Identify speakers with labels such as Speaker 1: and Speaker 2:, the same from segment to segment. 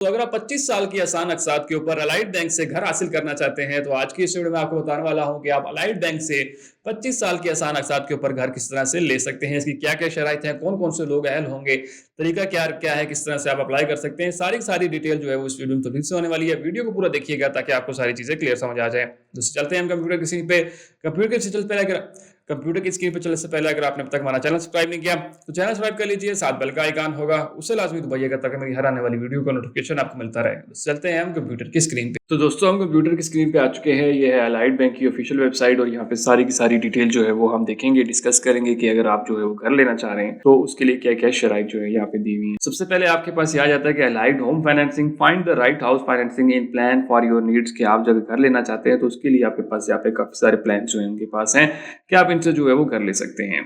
Speaker 1: तो अगर आप 25 साल की आसान अक़सात के ऊपर अलाइड बैंक से घर हासिल करना चाहते हैं, तो आज की इस वीडियो में आपको बताने वाला हूं कि आप अलाइड बैंक से 25 साल की आसान अक़सात के ऊपर घर किस तरह से ले सकते हैं, इसकी क्या-क्या शराइत हैं, कौन-कौन से लोग अहल होंगे, तरीका क्या क्या है, किस तरह से आप अप्लाई कर सकते हैं, सारी की सारी डिटेल जो है वो इस वीडियो में तफसील से होने वाली है। वीडियो को पूरा देखिएगा ताकि आपको सारी चीज़ें क्लियर समझ आ जाएँ। तो चलते हैं हम कंप्यूटर की स्क्रीन पे। कंप्यूटर की स्क्रीन पे अगर कंप्यूटर की स्क्रीन पे चलने से पहले अगर आपने अब तक हमारा चैनल सब्सक्राइब नहीं किया, तो चैनल सब्सक्राइब कर लीजिए, साथ बेल का आइकन होगा, उसे लाज़मी दबाइएगा ताकि मेरी हर आने वाली वीडियो का नोटिफिकेशन आपको मिलता रहे। तो चलते हैं हम कंप्यूटर की स्क्रीन पे। तो दोस्तों हम कंप्यूटर की स्क्रीन पे आ चुके हैं। ये है अलाइड बैंक की ऑफिशियल वेबसाइट और यहाँ पे सारी की सारी डिटेल जो है वो हम देखेंगे, डिस्कस करेंगे कि अगर आप जो है वो घर लेना चाह रहे हैं तो उसके लिए क्या-क्या शराइत जो है यहाँ पे दी हुई है। सबसे पहले आपके पास ये आ जाता है कि allied home financing, find the right house financing in plan for your needs, कि आप जब घर लेना चाहते हैं तो उसके लिए आपके पास यहाँ पे काफी सारे प्लान जो है उनके पास हैं कि आप इनसे जो है वो घर ले सकते हैं।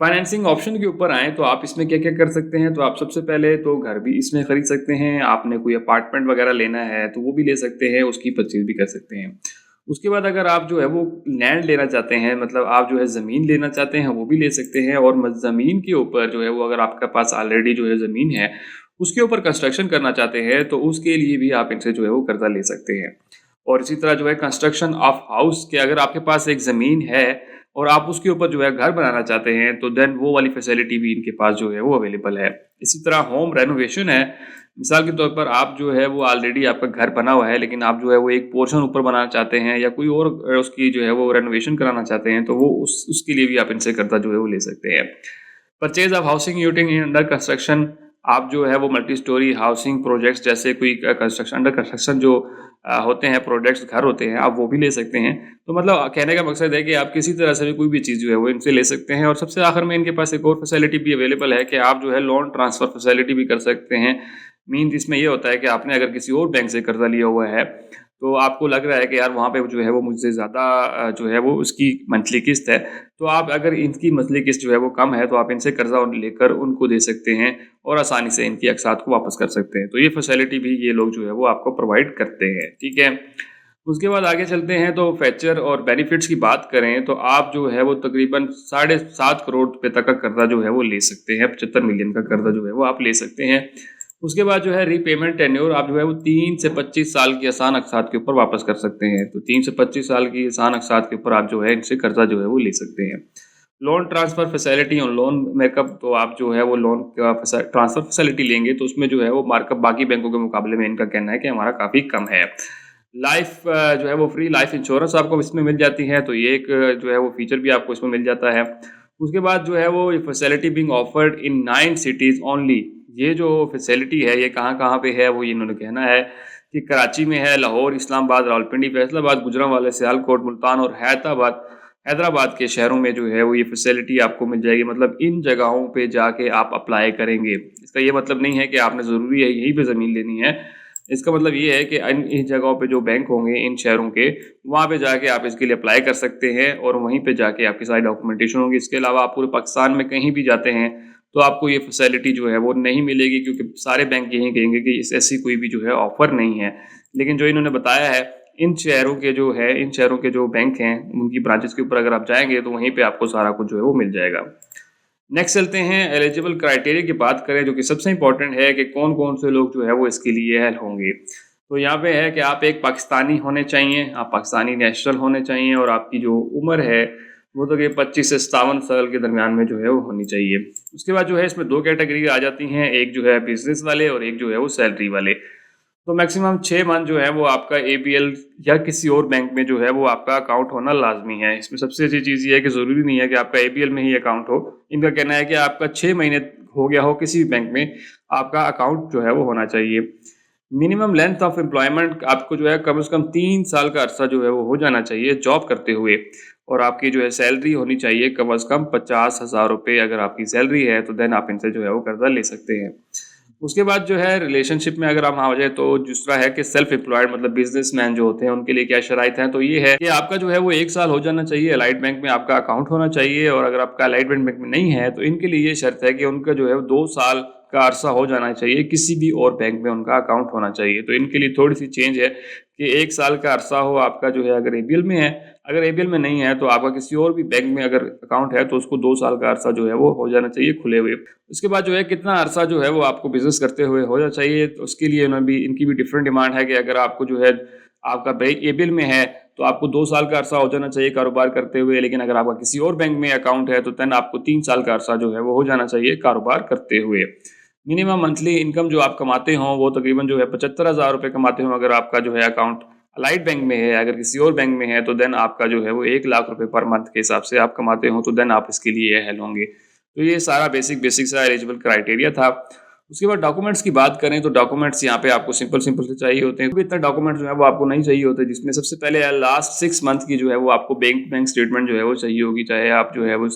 Speaker 1: फाइनेंसिंग ऑप्शन के ऊपर आए तो आप इसमें क्या क्या कर सकते हैं। तो आप सबसे पहले तो घर भी इसमें खरीद सकते हैं, आपने कोई अपार्टमेंट वगैरह लेना है तो वो भी ले सकते हैं, उसकी परचेज भी कर सकते हैं। उसके बाद अगर आप जो है वो लैंड लेना चाहते हैं, मतलब आप जो है ज़मीन लेना चाहते हैं, वो भी ले सकते हैं। और ज़मीन के ऊपर जो है वो अगर आपके पास ऑलरेडी जो है ज़मीन है उसके ऊपर कंस्ट्रक्शन करना चाहते हैं तो उसके लिए भी आप इनसे जो है वो कर्जा ले सकते हैं। और इसी तरह जो है कंस्ट्रक्शन ऑफ हाउस, के अगर आपके पास एक ज़मीन है और आप उसके ऊपर जो है घर बनाना चाहते हैं तो देन वो वाली फैसिलिटी भी इनके पास जो है वो अवेलेबल है। इसी तरह होम रेनोवेशन है, मिसाल के तौर पर आप जो है वो ऑलरेडी आपका घर बना हुआ है लेकिन आप जो है वो एक पोर्शन ऊपर बनाना चाहते हैं या कोई और उसकी जो है वो रेनोवेशन कराना चाहते हैं तो वो उसके लिए भी आप इनसे कर्जा जो है वो ले सकते हैं। Purchase of housing unit in under construction, आप जो है वो मल्टी स्टोरी हाउसिंग प्रोजेक्ट्स जैसे कोई कंस्ट्रक्शन अंडर कंस्ट्रक्शन जो होते हैं प्रोजेक्ट्स घर होते हैं, आप वो भी ले सकते हैं। तो मतलब कहने का मकसद है कि आप किसी तरह से भी कोई भी चीज़ जो है वो इनसे ले सकते हैं। और सबसे आखिर में इनके पास एक और फैसिलिटी भी अवेलेबल है कि आप जो है लोन ट्रांसफ़र फैसिलिटी भी कर सकते हैं। मीन्स इसमें ये होता है कि आपने अगर किसी और बैंक से कर्जा लिया हुआ है तो आपको लग रहा है कि यार वहाँ पे जो है वो मुझसे ज़्यादा जो है वो उसकी मंथली किस्त है, तो आप अगर इनकी मंथली किस्त जो है वो कम है तो आप इनसे कर्जा लेकर उनको दे सकते हैं और आसानी से इनकी अक़सात को वापस कर सकते हैं। तो ये फैसिलिटी भी ये लोग जो है वो आपको प्रोवाइड करते हैं, ठीक है। उसके बाद आगे चलते हैं तो फीचर और बेनिफिट्स की बात करें तो आप जो है वो तकरीबन 7.5 करोड़ रुपए तक का कर्जा जो है वो ले सकते हैं। 75 मिलियन का कर्जा जो है वो आप ले सकते हैं। उसके बाद जो है रीपेमेंट टेन्योर, आप जो है वो 3 से 25 साल की आसान अक़सात के ऊपर वापस कर सकते हैं। तो 3 से 25 साल की आसान अक़सात के ऊपर आप जो है इनसे कर्जा जो है वो ले सकते हैं। लोन ट्रांसफ़र फैसिलिटी और लोन मार्कअप, तो आप जो है वो लोन का ट्रांसफ़र फैसिलिटी लेंगे तो उसमें जो है वो मार्कअप बाकी बैंकों के मुकाबले में इनका कहना है कि हमारा काफ़ी कम है। लाइफ जो है वो फ्री लाइफ इंश्योरेंस आपको इसमें मिल जाती है, तो ये एक जो है वो फीचर भी आपको इसमें मिल जाता है। उसके बाद जो है वो facility being offered in 9 cities only, ये जो फैसिलिटी है ये कहाँ-कहाँ पे है वो इन्होंने कहना है कि कराची में है, लाहौर, इस्लामाबाद, रावलपिंडी, फैसलाबाद, गुजरांवाला, सियालकोट, मुल्तान और हैदराबाद के शहरों में जो है वो ये फैसिलिटी आपको मिल जाएगी। मतलब इन जगहों पे जाके आप अप्लाई करेंगे। इसका ये मतलब नहीं है कि आपने ज़रूरी है यहीं पे ज़मीन लेनी है। इसका मतलब ये है कि इन जगहों पे जो बैंक होंगे इन शहरों के, वहाँ पे जाके आप इसके लिए अप्लाई कर सकते हैं और वहीं पे जाके आपकी सारी डॉक्यूमेंटेशन होगी। इसके अलावा आप पूरे पाकिस्तान में कहीं भी जाते हैं तो आपको ये फैसिलिटी जो है वो नहीं मिलेगी, क्योंकि सारे बैंक यही कहेंगे कि ऐसी कोई भी जो है ऑफ़र नहीं है। लेकिन जो इन्होंने बताया है इन शहरों के जो बैंक हैं उनकी ब्रांचेस के ऊपर अगर आप जाएंगे तो वहीं पे आपको सारा कुछ जो है वो मिल जाएगा। नेक्स्ट चलते हैं एलिजिबल क्राइटेरिया की बात करें, जो कि सबसे इंपॉर्टेंट है कि कौन-कौन से लोग जो है वो इसके लिए अहल होंगे। तो यहाँ पे है कि आप एक पाकिस्तानी होने चाहिए, आप पाकिस्तानी नेशनल होने चाहिए और आपकी जो उम्र है वो तो 25 से 57 साल के दरमियान में जो है वो होनी चाहिए। उसके बाद जो है इसमें 2 कैटेगरी आ जाती हैं, एक जो है बिजनेस वाले और एक जो है वो सैलरी वाले। तो मैक्सिमम 6 मंथ जो है वो आपका एबीएल या किसी और बैंक में जो है वो आपका अकाउंट होना लाजमी है। इसमें सबसे अच्छी चीज़ ये है कि ज़रूरी नहीं है कि आपका एबीएल में ही अकाउंट हो। इनका कहना है कि आपका 6 महीने हो गया हो किसी भी बैंक में, आपका अकाउंट जो है वो होना चाहिए। मिनिमम लेंथ ऑफ एम्प्लॉयमेंट, आपको जो है कम से कम 3 साल का अरसा जो है वो हो जाना चाहिए जॉब करते हुए। और आपकी जो है सैलरी होनी चाहिए कम से कम 50,000 रुपये। अगर आपकी सैलरी है तो देन आप इनसे जो है वो कर्जा ले सकते हैं। उसके बाद जो है रिलेशनशिप में अगर हम आ जाए तो दूसरा है कि सेल्फ एम्प्लॉयड मतलब बिजनेसमैन जो होते हैं उनके लिए क्या शराइत हैं। तो ये है कि आपका जो है वो 1 साल हो जाना चाहिए, अलाइड बैंक में आपका अकाउंट होना चाहिए। और अगर आपका अलाइड बैंक में नहीं है तो इनके लिए ये शर्त है कि उनका जो है वो 2 साल का अरसा हो जाना चाहिए, किसी भी और बैंक में उनका अकाउंट होना चाहिए। तो इनके लिए थोड़ी-सी चेंज है कि 1 साल का अरसा हो आपका जो है अगर एबीएल में है, अगर एबीएल में नहीं है तो आपका किसी और भी बैंक में अगर अकाउंट है तो उसको 2 साल का अरसा जो है वो हो जाना चाहिए खुले हुए। उसके बाद जो है कितना अरसा जो है वो आपको बिज़नेस करते हुए हो जाना चाहिए, तो उसके लिए इनकी भी डिफरेंट डिमांड है कि अगर आपको जो है आपका बैंक एबीएल में है तो आपको 2 साल का अरसा हो जाना चाहिए कारोबार करते हुए, लेकिन अगर आपका किसी और बैंक में अकाउंट है तो देन आपको 3 साल का अरसा जो है वो हो जाना चाहिए कारोबार करते हुए। मिनिमम मंथली इनकम जो आप कमाते हों वो तकरीबन जो है 75,000 रुपए कमाते हों, अगर आपका जो है अकाउंट अलाइड बैंक में है, अगर किसी और बैंक में है तो देन आपका जो है वो 1 लाख रुपए पर मंथ के हिसाब से आप कमाते हो तो देन आप इसके लिए एहल होंगे। तो ये सारा बेसिक सा एलिजिबल क्राइटेरिया था। उसके बाद डॉक्यूमेंट्स की बात करें तो डॉक्यूमेंट्स यहाँ पे आपको सिंपल से चाहिए होते हैं। इतना डॉक्यूमेंट जो है वो आपको नहीं चाहिए होते, जिसमें सबसे पहले लास्ट 6 मंथ की जो है वो आपको बैंक स्टेटमेंट जो है वो चाहिए होगी, चाहे आप जो है वो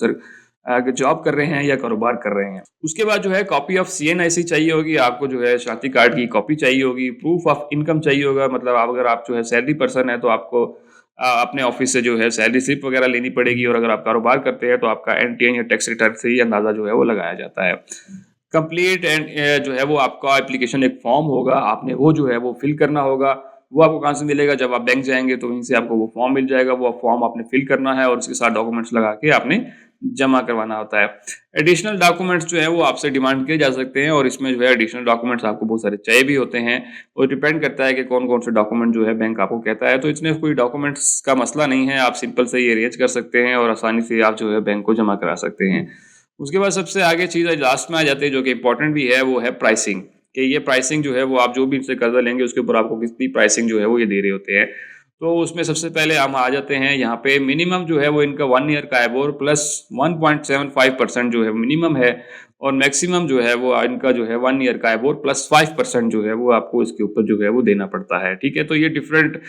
Speaker 1: जॉब कर रहे हैं या कारोबार कर रहे हैं। उसके बाद जो है कॉपी ऑफ सीएनआईसी चाहिए होगी आपको, जो है शादी कार्ड की कॉपी चाहिए होगी, प्रूफ ऑफ इनकम चाहिए होगा, मतलब अगर आप जो है सैलरी पर्सन है तो आपको अपने ऑफिस से जो है सैलरी स्लिप वगैरह लेनी पड़ेगी, और अगर आप कारोबार करते हैं तो आपका एनटीएन या टैक्स रिटर्न से ही अंदाजा जो है वो लगाया जाता है। कंप्लीट एंड जो है वो आपका एप्लीकेशन एक फॉर्म होगा, आपने वो जो है वो फिल करना होगा। वो आपको कहाँ से मिलेगा? जब आप बैंक जाएंगे तो वहीं से आपको वो फॉर्म मिल जाएगा। वो फॉर्म आपने फिल करना है और उसके साथ डॉक्यूमेंट्स लगा के आपने जमा करवाना होता है। एडिशनल डॉक्यूमेंट्स जो है वो आपसे डिमांड किए जा सकते हैं, और इसमें जो है एडिशनल डॉक्यूमेंट्स आपको बहुत सारे चाहिए भी होते हैं, और डिपेंड करता है कि कौन कौन से डॉक्यूमेंट जो है बैंक आपको कहता है। तो इसमें कोई डॉक्यूमेंट्स का मसला नहीं है, आप सिंपल से ये अरेंज कर सकते हैं और आसानी से आप जो है बैंक को जमा करा सकते हैं। उसके बाद सबसे आगे चीज़ लास्ट में आ जाती है जो कि इंपॉर्टेंट भी है, वो है प्राइसिंग, कि ये प्राइसिंग जो है वो आप जो भी इनसे कर्जा लेंगे उसके ऊपर आपको कितनी प्राइसिंग जो है वो ये दे रहे होते हैं। तो उसमें सबसे पहले हम आ जाते हैं यहाँ पे, मिनिमम जो है वो इनका 1 ईयर का एबोर प्लस 1.75% जो है मिनिमम है, और मैक्सिमम जो है वो इनका जो है 1 ईयर का एबोर प्लस 5% जो है वो आपको इसके ऊपर जो है वो देना पड़ता है। ठीक है, तो ये डिफरेंट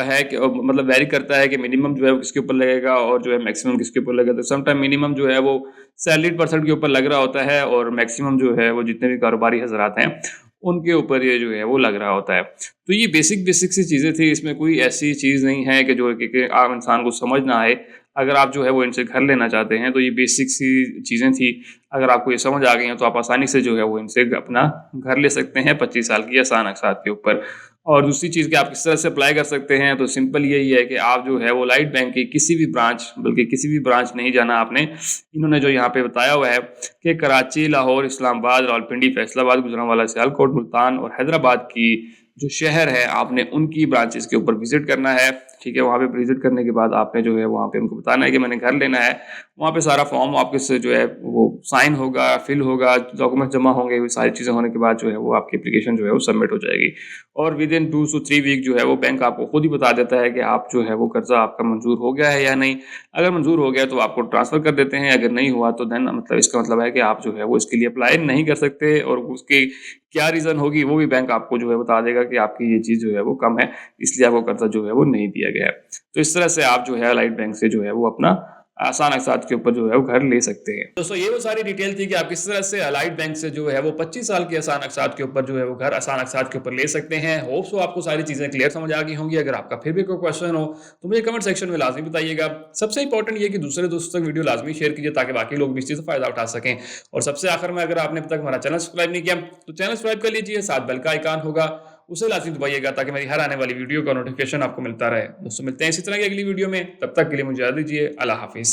Speaker 1: है कि मतलब वेरी करता है कि मिनिमम जो है वो किसके ऊपर लगेगा और जो है मैक्सिमम किसके ऊपर लगेगा। तो समटाइम मिनिमम जो है वो सैलरीड पर्सन के ऊपर लग रहा होता है, और मैक्सिमम जो है वो जितने भी कारोबारी हजरात हैं उनके ऊपर ये जो है वो लग रहा होता है। तो ये बेसिक सी चीज़ें थी, इसमें कोई ऐसी चीज़ नहीं है कि जो कि आम इंसान को समझ ना आए। अगर आप जो है वो इनसे घर लेना चाहते हैं तो ये बेसिक सी चीज़ें थी, अगर आपको ये समझ आ गई हैं तो आप आसानी से जो है वो इनसे अपना घर ले सकते हैं 25 साल की आसान अक़सात के ऊपर। और दूसरी चीज़ कि आप किस तरह से अप्लाई कर सकते हैं, तो सिंपल यही है कि आप जो है वो लाइट बैंक की किसी भी ब्रांच, बल्कि किसी भी ब्रांच नहीं जाना आपने। इन्होंने जो यहाँ पे बताया हुआ है कि कराची, लाहौर, इस्लामाबाद, रावलपिंडी, फैसलाबाद, गुजरांवाला, सियालकोट, मुल्तान और हैदराबाद की जो शहर है आपने उनकी ब्रांचेस के ऊपर विजिट करना है। ठीक है, वहाँ पे विजिट करने के बाद आपने जो है वहाँ पे उनको बताना है कि मैंने घर लेना है। वहाँ पे सारा फॉर्म आपके से जो है वो साइन होगा, फिल होगा, डॉक्यूमेंट जमा होंगे, वो सारी चीज़ें होने के बाद जो है वो आपकी एप्लीकेशन जो है वो सबमिट हो जाएगी, और विद इन 2 to 3 वीक जो है वो बैंक आपको खुद ही बता देता है कि आप जो है वो कर्जा आपका मंजूर हो गया है या नहीं। अगर मंजूर हो गया तो आपको ट्रांसफ़र कर देते हैं, अगर नहीं हुआ तो देन मतलब इसका मतलब है कि आप जो है वो इसके लिए अप्लाई नहीं कर सकते, और उसकी क्या रीज़न होगी वो भी बैंक आपको जो है बता देगा कि आपकी ये चीज़ जो है वो कम है, इसलिए आपको कर्जा जो है वो नहीं दिया गया है। तो इस तरह से आप जो है अलाइड बैंक से जो है वो अपना आसान अक़सात के ऊपर जो है वो घर ले सकते हैं। दोस्तों ये वो सारी डिटेल थी कि आप किस तरह से अलाइड बैंक से जो है वो 25 साल के आसान अक़सात के ऊपर जो है वो घर आसान अक़सात के ऊपर ले सकते हैं। होप सो आपको सारी चीज़ें क्लियर समझ आ गई होंगी। अगर आपका फिर भी कोई क्वेश्चन हो तो मुझे कमेंट सेक्शन में लाजमी बताइएगा। सबसे इंपॉर्टेंट ये कि दूसरे दोस्तों तक वीडियो लाजमी शेयर कीजिए ताकि बाकी लोग भी इस चीज़ से फ़ायदा उठा सकें। और सबसे आखिर में, अगर आपने अब तक हमारा चैनल सब्सक्राइब नहीं किया तो चैनल सब्सक्राइब कर लीजिए, साथ बेल का आइकन होगा उसे लाजमी दबाइएगा ताकि मेरी हर आने वाली वीडियो का नोटिफिकेशन आपको मिलता रहे। दोस्तों मिलते हैं इसी तरह की अगली वीडियो में, तब तक के लिए मुझे इजाज़त दीजिए। अल्लाह हाफिज़।